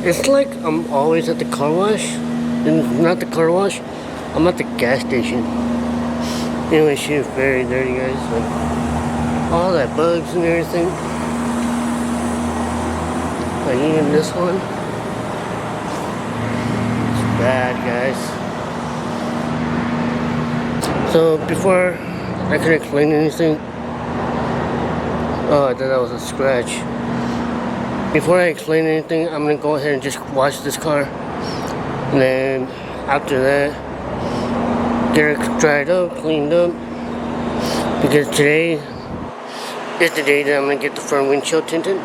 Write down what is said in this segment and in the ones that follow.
It's like I'm always at the car wash, and not the car wash, I'm at the gas station. Anyway, she is very dirty, guys. Like all that bugs and everything. Like even this one, it's bad, guys. So before I can explain anything, oh, I thought that was a scratch. Before I explain anything, I'm gonna go ahead and just wash this car, and then after that, get it dried up, cleaned up, because today is the day that I'm gonna get the front windshield tinted.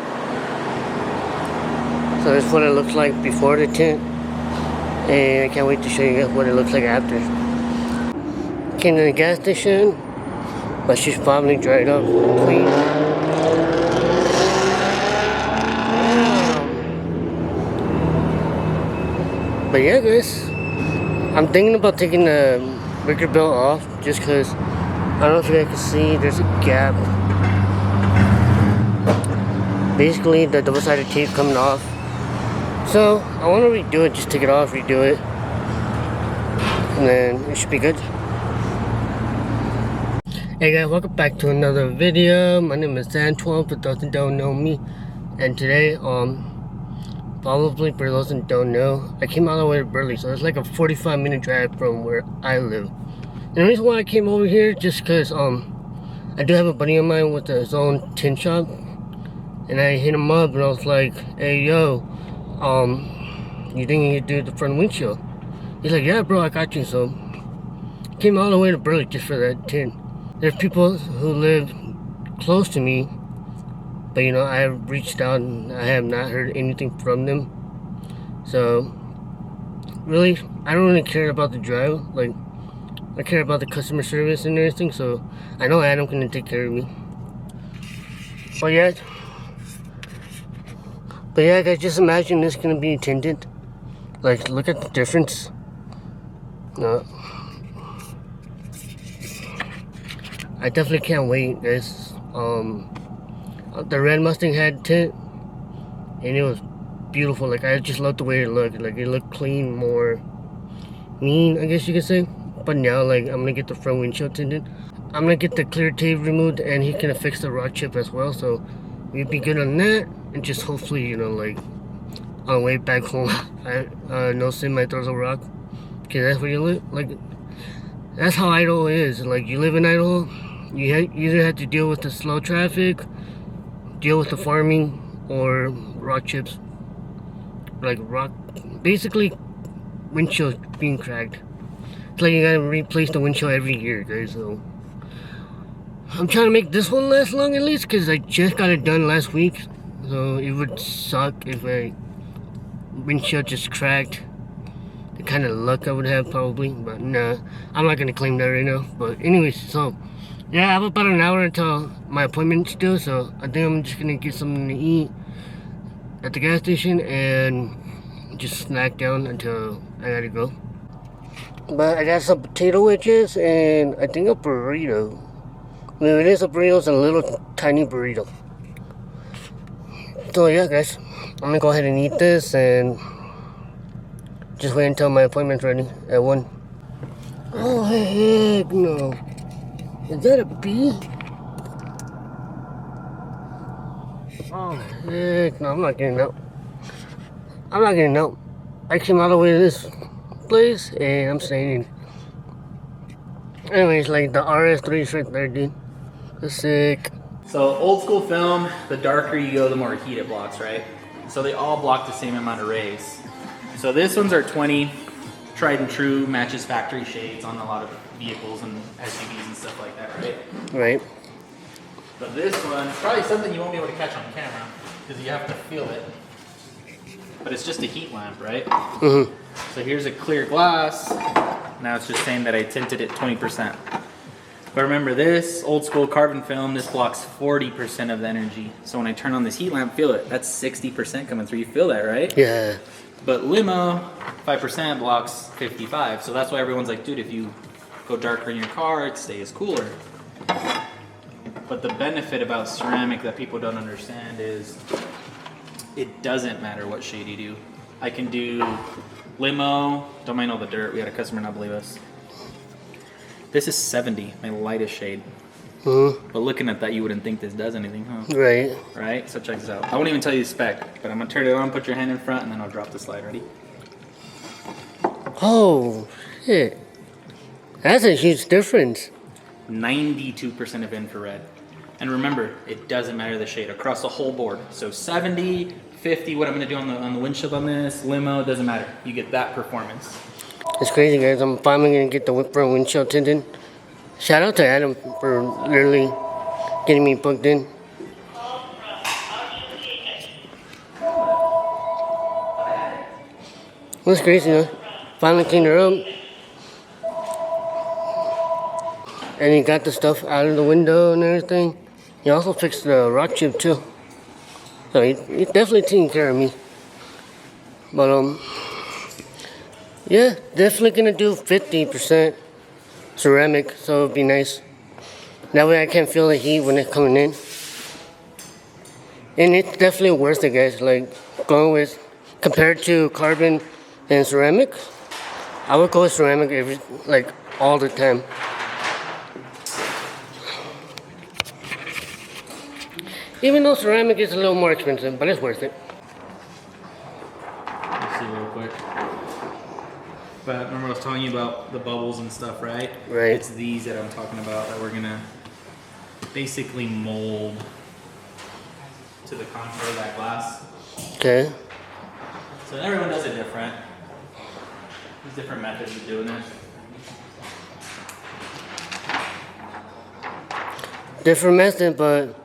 So that's what it looks like before the tint, and I can't wait to show you guys what it looks like after. Came to the gas station, but she's probably dried up, clean. But yeah, guys, I'm thinking about taking the breaker belt off just because I don't know if you guys can see, there's a gap. Basically, the double-sided tape coming off. So I want to redo it, just take it off, redo it, and then it should be good. Hey guys, welcome back to another video. My name is Antoine, for those that don't know me, and today, probably for those that don't know, I came all the way to Burley, so it's like a 45-minute drive from where I live. And the reason why I came over here, just because I do have a buddy of mine with his own tint shop, and I hit him up and I was like, hey yo, you think you could do the front windshield? He's like, yeah bro, I got you. So came all the way to Burley just for that tint. There's people who live close to me, but you know, I have reached out and I have not heard anything from them. So really, I don't really care about the drive. Like, I care about the customer service and everything. So I know Adam's gonna take care of me. But yeah, guys, just imagine this gonna be tinted. Like, look at the difference. No, I definitely can't wait, guys. The red Mustang had tint, and it was beautiful. Like, I just love the way it looked. Like, it looked clean, more mean, I guess you could say. But now, like, I'm gonna get the front windshield tinted. I'm gonna get the clear tape removed, and he's gonna fix the rock chip as well. So we'd be good on that, and just hopefully, you know, like, on the way back home, no semi throws a rock. Okay, that's where you live. Like, that's how Idaho is. Like, you live in Idaho, you either have to deal with the slow traffic, deal with the farming, or rock chips. Like, basically windshield being cracked. It's like you gotta replace the windshield every year, guys. So I'm trying to make this one last long at least, because I just got it done last week. So it would suck if my windshield just cracked. The kind of luck I would have probably, but nah, I'm not gonna claim that right now. But anyways, so yeah, I have about an hour until my appointment still, so I think I'm just gonna get something to eat at the gas station and just snack down until I gotta go. But I got some potato wedges and I think a burrito. I mean, it is a burrito, it's a little tiny burrito. So yeah, guys, I'm gonna go ahead and eat this and just wait until my appointment's ready at 1. Oh heck no. Is that a bee? Oh heck no, I'm not getting out. I'm not getting out. I came all the way to this place and I'm staying in. Anyways, like the RS3 is right there, dude. That's sick. So old school film, the darker you go, the more heat it blocks, right? So they all block the same amount of rays. So this one's our 20, tried and true, matches factory shades on a lot of vehicles and SUVs and stuff like that, right? Right. But this one, it's probably something you won't be able to catch on camera because you have to feel it. But it's just a heat lamp, right? Mm-hmm. So here's a clear glass. Now it's just saying that I tinted it 20%. But remember this, old school carbon film, this blocks 40% of the energy. So when I turn on this heat lamp, feel it. That's 60% coming through. You feel that, right? Yeah. But limo, 5% blocks 55. So that's why everyone's like, dude, if you go darker in your car, it stays cooler. But the benefit about ceramic that people don't understand is it doesn't matter what shade you do. I can do limo. Don't mind all the dirt. We had a customer not believe us. This is 70, my lightest shade. But looking at that, you wouldn't think this does anything, huh? Right. Right? So check this out. I won't even tell you the spec, but I'm gonna turn it on, put your hand in front, and then I'll drop the slide. Ready? Oh, shit. That's a huge difference. 92% of infrared. And remember, it doesn't matter the shade across the whole board. So 70, 50, what I'm gonna do on the windshield on this, limo, doesn't matter. You get that performance. It's crazy, guys. I'm finally gonna get the front windshield tinted. Shout out to Adam for literally getting me booked in. That's crazy, huh? Finally cleaned her up. And he got the stuff out of the window and everything. He also fixed the rock chip too. So he's definitely taking care of me. But yeah, definitely gonna do 50% ceramic, so it'd be nice. That way I can feel the heat when it's coming in. And it's definitely worth it, guys. Like going with, compared to carbon and ceramic, I would go with ceramic all the time. Even though ceramic is a little more expensive, but it's worth it. Let's see real quick. But remember I was telling you about the bubbles and stuff, right? Right. It's these that I'm talking about that we're gonna basically mold to the contour of that glass. Okay. So everyone does it different. There's different methods of doing it. Different method, but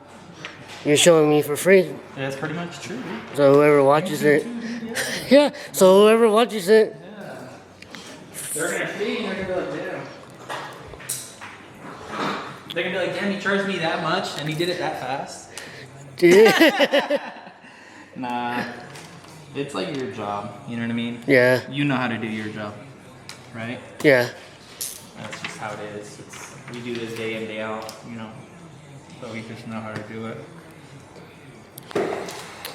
you're showing me for free. Yeah, that's pretty much true, dude. So whoever watches it, yeah. So whoever watches it, They're gonna see and they're gonna be like, damn. They're gonna be like, damn, he charged me that much and he did it that fast. Nah. It's like your job, you know what I mean? yeah, You know how to do your job, right? yeah. That's just how it is. We do this day in, day out, you know. So we just know how to do it.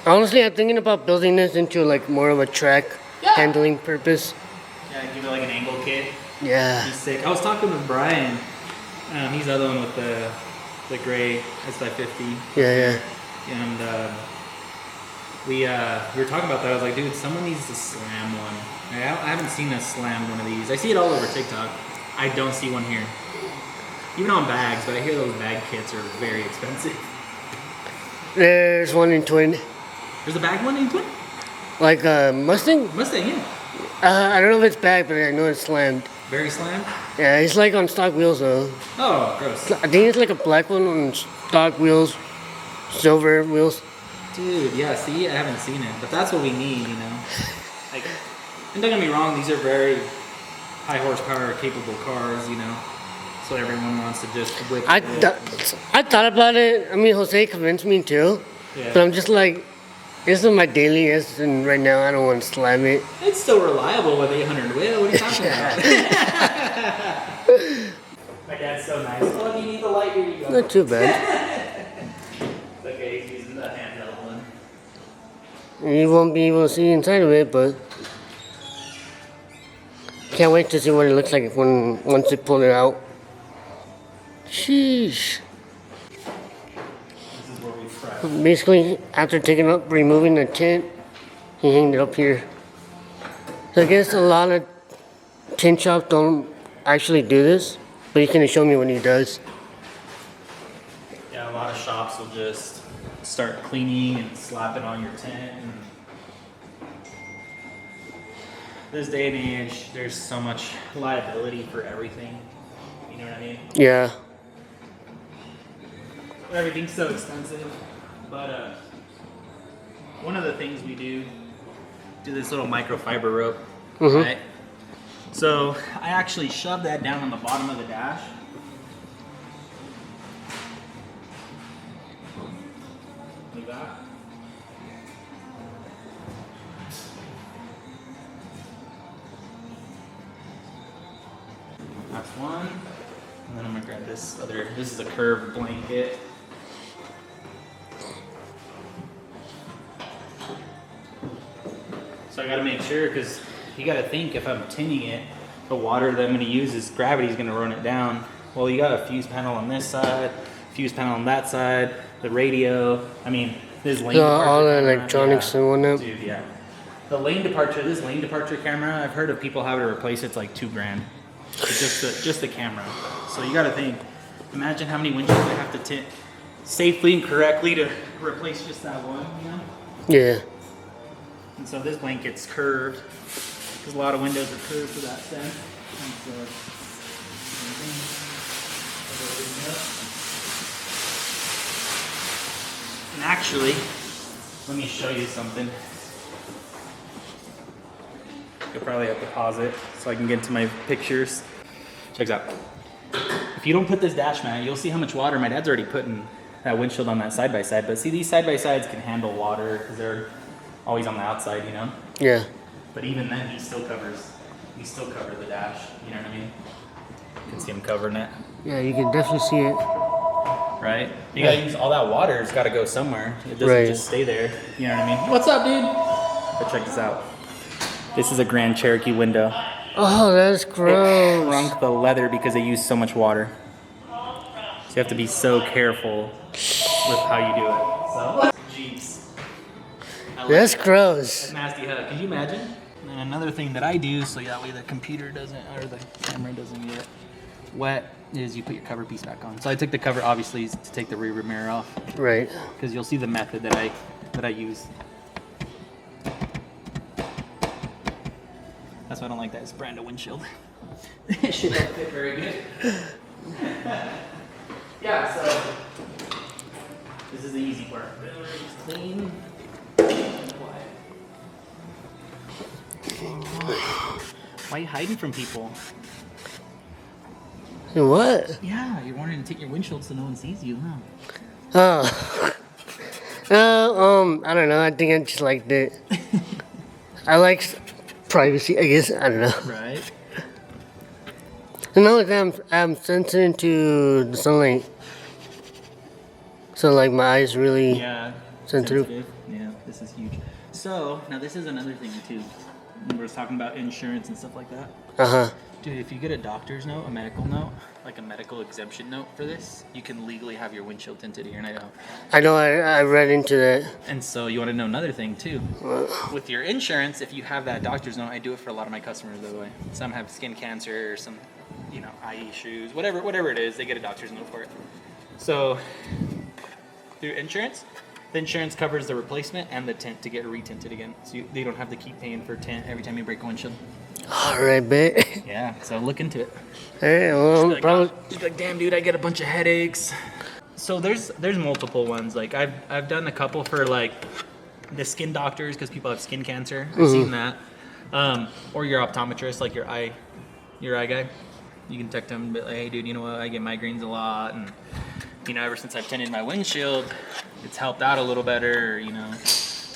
Honestly, I'm thinking about building this into like more of a track handling purpose. Yeah, give it like an angle kit. Yeah. He's sick. I was talking with Brian. He's the other one with the gray S550. Yeah. And we were talking about that. I was like, dude, someone needs to slam one. I haven't seen a slammed one of these. I see it all over TikTok. I don't see one here. Even on bags, but I hear those bag kits are very expensive. There's one in Twin. There's a bag one in Twin? Like Mustang? Mustang, yeah. I don't know if it's bag, but I know it's slammed. Very slammed? Yeah, it's like on stock wheels though. Oh, gross. I think it's like a black one on stock wheels, silver wheels. Dude, yeah, see, I haven't seen it, but that's what we need, you know. Like, and don't get me wrong, these are very high horsepower capable cars, you know. So everyone wants to just whip I it. thought about it. I mean, Jose convinced me too. Yeah. But I'm just like, this is my dailiest, and right now I don't want to slam it. It's still reliable with 800 wheel. What are you talking about? My dad's so nice. Oh, do you need the light? Here you go. Not too bad. It's okay, he's using the handheld one. You won't be able to see inside of it, but can't wait to see what it looks like once they pull it out. Sheesh. This is where we fry. Basically, after removing the tint, he hanged it up here. So I guess a lot of tint shops don't actually do this, but he's gonna show me when he does. Yeah, a lot of shops will just start cleaning and slap it on your tint. And this day and age, there's so much liability for everything. You know what I mean? Yeah. Everything's so expensive. But one of the things we do this little microfiber rope, right? So I actually shove that down on the bottom of the dash. Like that. That's one. And then I'm gonna grab this is a curved blanket. So I got to make sure, because you got to think, if I'm tinting it, the water that I'm going to use is gravity's going to run it down. Well, you got a fuse panel on this side, fuse panel on that side, the radio. I mean, this lane departure all the camera, electronics and whatnot. Dude, yeah. The lane departure, this lane departure camera, I've heard of people having to replace it's like $2,000. Just the camera. So you got to think, imagine how many windshields I have to tint safely and correctly to replace just that one, you know? Yeah. And so this blanket's curved, because a lot of windows are curved for that sense. And so, and actually, let me show you something. You'll probably have to pause it so I can get into my pictures. Check this out. If you don't put this dash mat, you'll see how much water my dad's already putting that windshield on that side-by-side. But see, these side-by-sides can handle water because they're always on the outside, you know? Yeah. But even then, he still cover the dash, you know what I mean? You can see him covering it. Yeah, you can definitely see it. Right? You gotta use all that water, it's gotta go somewhere. It doesn't just stay there, you know what I mean? What's up, dude? But check this out. This is a Grand Cherokee window. Oh, that's gross. It shrunk the leather because they use so much water. So you have to be so careful with how you do it. So, jeez. That's gross. That's nasty hug. Can you imagine? And then another thing that I do, so that way the computer doesn't, or the camera doesn't get wet, is you put your cover piece back on. So I took the cover, obviously, to take the rear mirror off. Right. Because you'll see the method that I use. That's why I don't like that. It's brand new windshield. It should not fit very good. Yeah, so this is the easy part. Just clean and quiet. Why are you hiding from people? What? Yeah, you're wanting to take your windshield so no one sees you, huh? Oh. I don't know. I think I just liked it. I like privacy, I guess. I don't know. Right. You know, like I'm sensitive to the sunlight. So like my eyes really sensitive. Yeah, this is huge. So now this is another thing too. We were talking about insurance and stuff like that. Uh-huh. Dude, if you get a doctor's note, a medical note, like a medical exemption note for this, you can legally have your windshield tinted here and out. I know, I read into that. And so you want to know another thing too. With your insurance, if you have that doctor's note, I do it for a lot of my customers, by the way. Some have skin cancer or some, eye issues, whatever it is, they get a doctor's note for it. So through insurance, the insurance covers the replacement and the tint to get retinted again. So they don't have to keep paying for tint every time you break a windshield. All right, bet. Yeah, so look into it. Hey, well, Just like, damn, dude, I get a bunch of headaches. So there's multiple ones. Like I've done a couple for like the skin doctors because people have skin cancer. I've seen that. Or your optometrist, like your eye guy. You can text him and be like, hey, dude, you know what? I get migraines a lot, and ever since I've tinted my windshield, it's helped out a little better,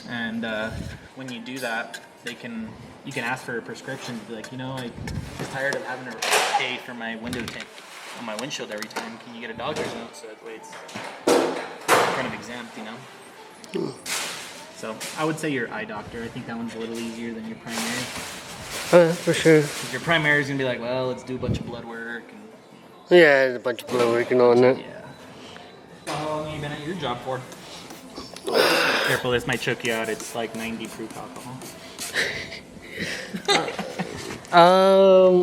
And when you do that, you can ask for a prescription to be like, I'm just tired of having to pay for my window tint on my windshield every time. Can you get a doctor's note so that way it's kind of exempt, So I would say your eye doctor. I think that one's a little easier than your primary. For sure. Your primary is gonna be like, well, let's do a bunch of blood work. Yeah, there's a bunch of blood work and all that. Yeah. How long have you been at your job for? Careful, this might choke you out. It's like 90 proof alcohol.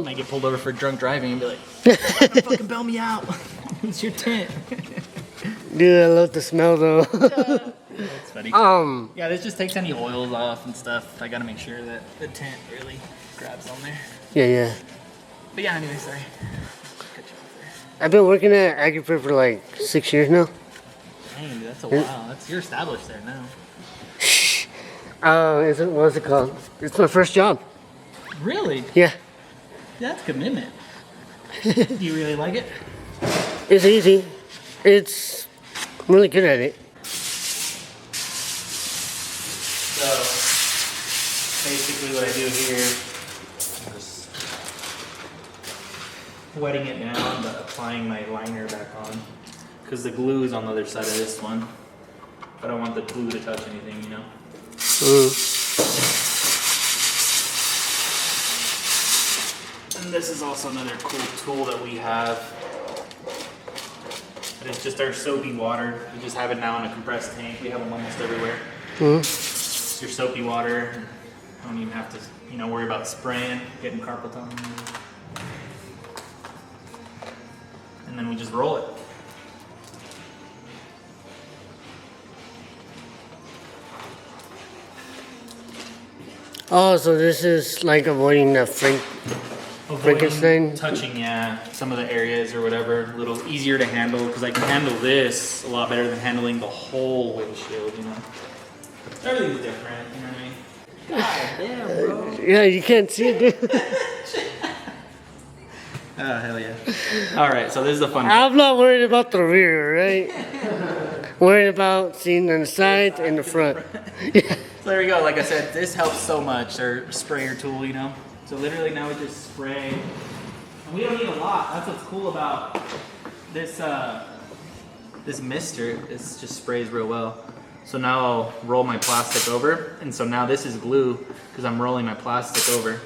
Might get pulled over for drunk driving and be like, fucking bail me out. It's your tint. Dude, I love the smell though. That's funny. Yeah, this just takes any oils off and stuff. I gotta make sure that the tint really grabs on there. Yeah. But yeah, anyway, sorry. Cut you off there. I've been working at AgriPrep for like 6 years now. Dang, dude, that's a while. You're established there now. What's it called? It's my first job. Really? Yeah. That's commitment. Do you really like it? It's easy. It's I'm really good at it. So basically what I do here is wetting it down but applying my liner back on because the glue is on the other side of this one. But I don't want the glue to touch anything, And this is also another cool tool that we have. It's just our soapy water. We just have it now in a compressed tank. We have them almost everywhere. It's your soapy water. Don't even have to, worry about spraying, getting carpet on. And then we just roll it. Oh, so this is like avoiding the Frankenstein? Touching, some of the areas or whatever, a little easier to handle because I can handle this a lot better than handling the whole windshield, Everything's different, you know what I mean? God damn, bro. Yeah, you can't see it, dude. Oh, hell yeah. All right, so this is the fun part. I'm not worried about the rear, right? Worried about seeing the sides and the front. So there we go. Like I said, this helps so much, our sprayer tool, So literally now we just spray. And we don't need a lot. That's what's cool about this this mister. It just sprays real well. So now I'll roll my plastic over. And so now this is glue because I'm rolling my plastic over.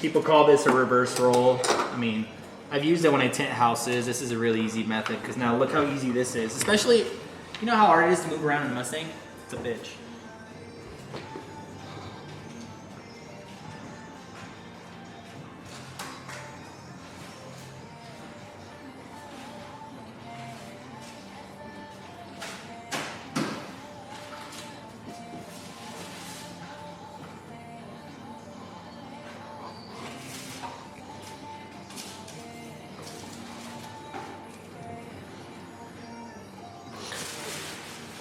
People call this a reverse roll. I mean, I've used it when I tint houses. This is a really easy method because now look how easy this is. Especially, you know how hard it is to move around in a Mustang? It's a bitch.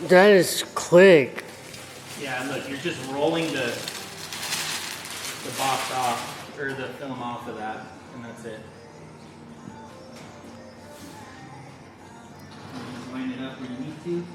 That is quick. Yeah, look, you're just rolling the box off, or the film off of that, and that's it. Just line it up where you need to.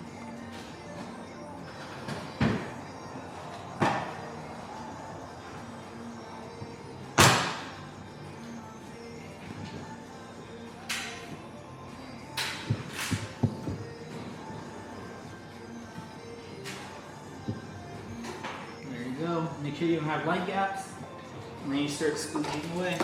Go. Make sure you don't have light gaps, and then you start squeezing away.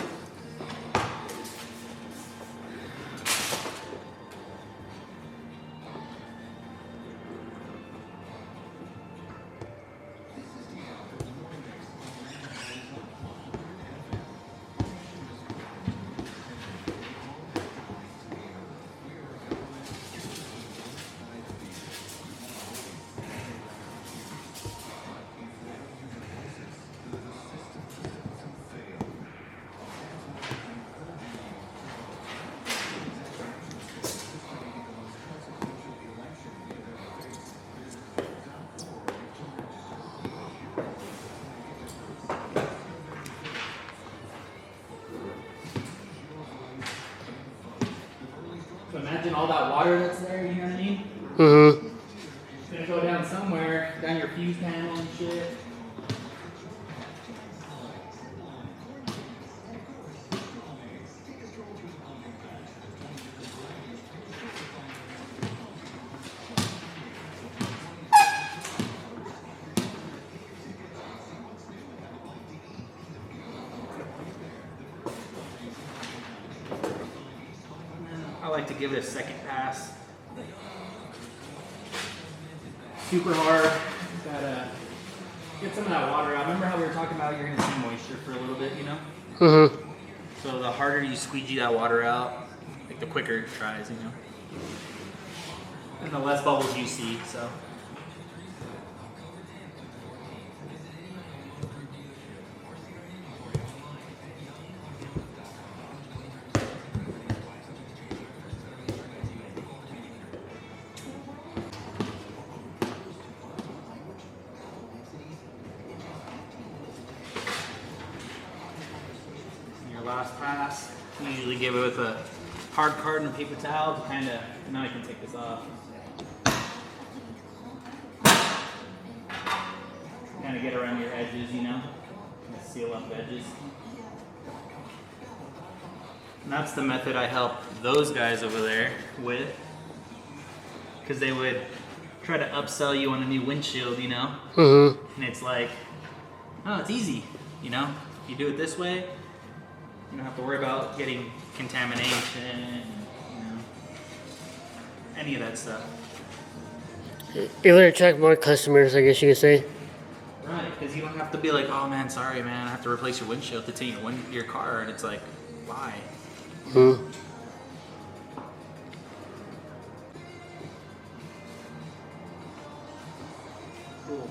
So imagine all that water that's there, you know what I mean? Mm-hmm. It's gonna go down somewhere, down your fuse panel and shit. I like to give it a second pass. Super hard. Gotta get some of that water out. Remember how we were talking about you're gonna see moisture for a little bit, Mm-hmm. So the harder you squeegee that water out, like the quicker it dries, And the less bubbles you see, so. Last pass. We usually give it with a hard card and a paper towel to kind of, now I can take this off. Kind of get around your edges, and seal up edges. And that's the method I help those guys over there with. Because they would try to upsell you on a new windshield, Mm-hmm. And it's like, oh, it's easy. You know, if you do it this way, you don't have to worry about getting contamination, you know, any of that stuff. It would attract more customers, I guess you could say. Right, because you don't have to be like, oh man, sorry man, I have to replace your windshield to tint your car, and it's like, why? Hmm. Cool.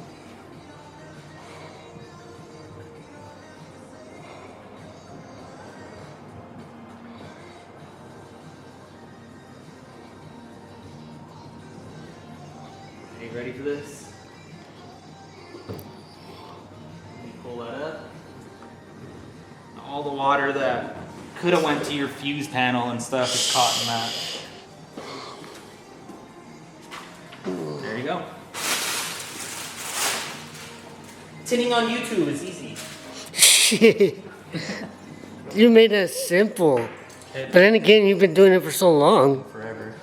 Are you ready for this? Let me pull that up. All the water that could have went to your fuse panel and stuff is caught in that. There you go. Tinting on YouTube is easy. You made that simple. But then again, you've been doing it for so long. Forever.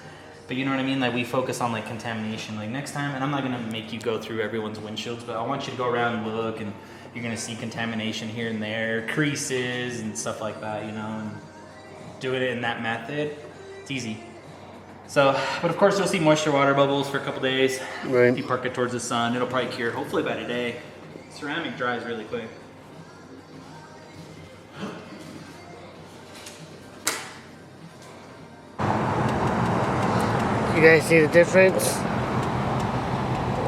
But you know what I mean? Like, we focus on like contamination. Like next time, and I'm not gonna make you go through everyone's windshields, but I want you to go around and look, and you're gonna see contamination here and there, creases and stuff like that, you know, and doing it in that method, it's easy. So, but of course you'll see moisture water bubbles for a couple days. Right. If you park it towards the sun, it'll probably cure, hopefully by today. Ceramic dries really quick. You guys see the difference?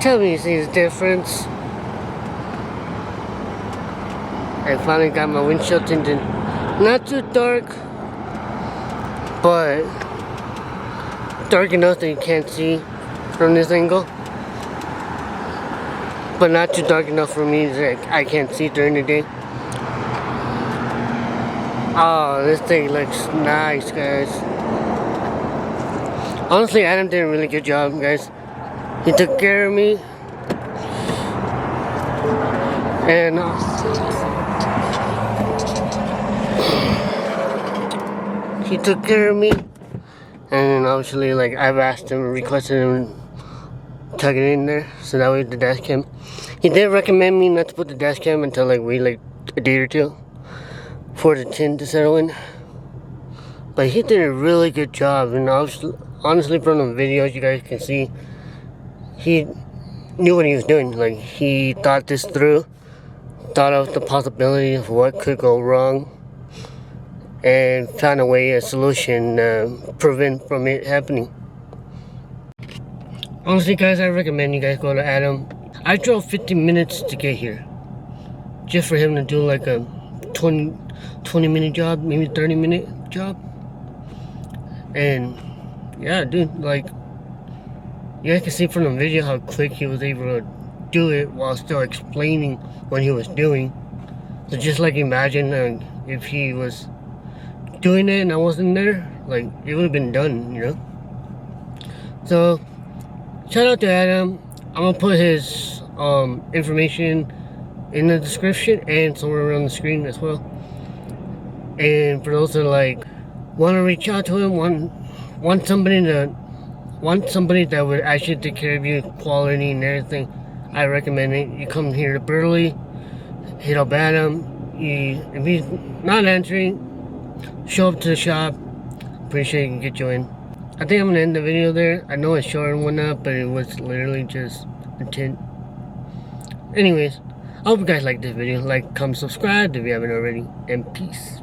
Tell me you see the difference. I finally got my windshield tinted. Not too dark, but dark enough that you can't see from this angle. But not too dark enough for me that I can't see during the day. Oh, this thing looks nice, guys. Honestly, Adam did a really good job, guys. He took care of me. And he took care of me. And obviously, like, I've asked him, requested him tuck it in there so that way the dash cam. He did recommend me not to put the dash cam until like wait like a day or two for the tint to settle in. But he did a really good job, and honestly from the videos you guys can see he knew what he was doing. Like, he thought this through, thought of the possibility of what could go wrong, and found a way, a solution to prevent from it happening. Honestly, guys, I recommend you guys go to Adam. I drove 15 minutes to get here, just for him to do like a 20-minute job, maybe 30-minute job. And yeah, dude, like, you guys can see from the video how quick he was able to do it while still explaining what he was doing. So just like imagine if he was doing it and I wasn't there, like, it would have been done, you know. So shout out to Adam. I'm gonna put his information in the description and somewhere around the screen as well. And for those that like want to reach out to him, want somebody that would actually take care of you, quality and everything, I recommend it. You come here to Burley, hit up Adam. If he's not answering, show up to the shop. Pretty sure he can get you in. I think I'm gonna end the video there. I know it's short and whatnot, but it was literally just a tint. Anyways, I hope you guys liked this video. Like, comment, subscribe if you haven't already, and peace.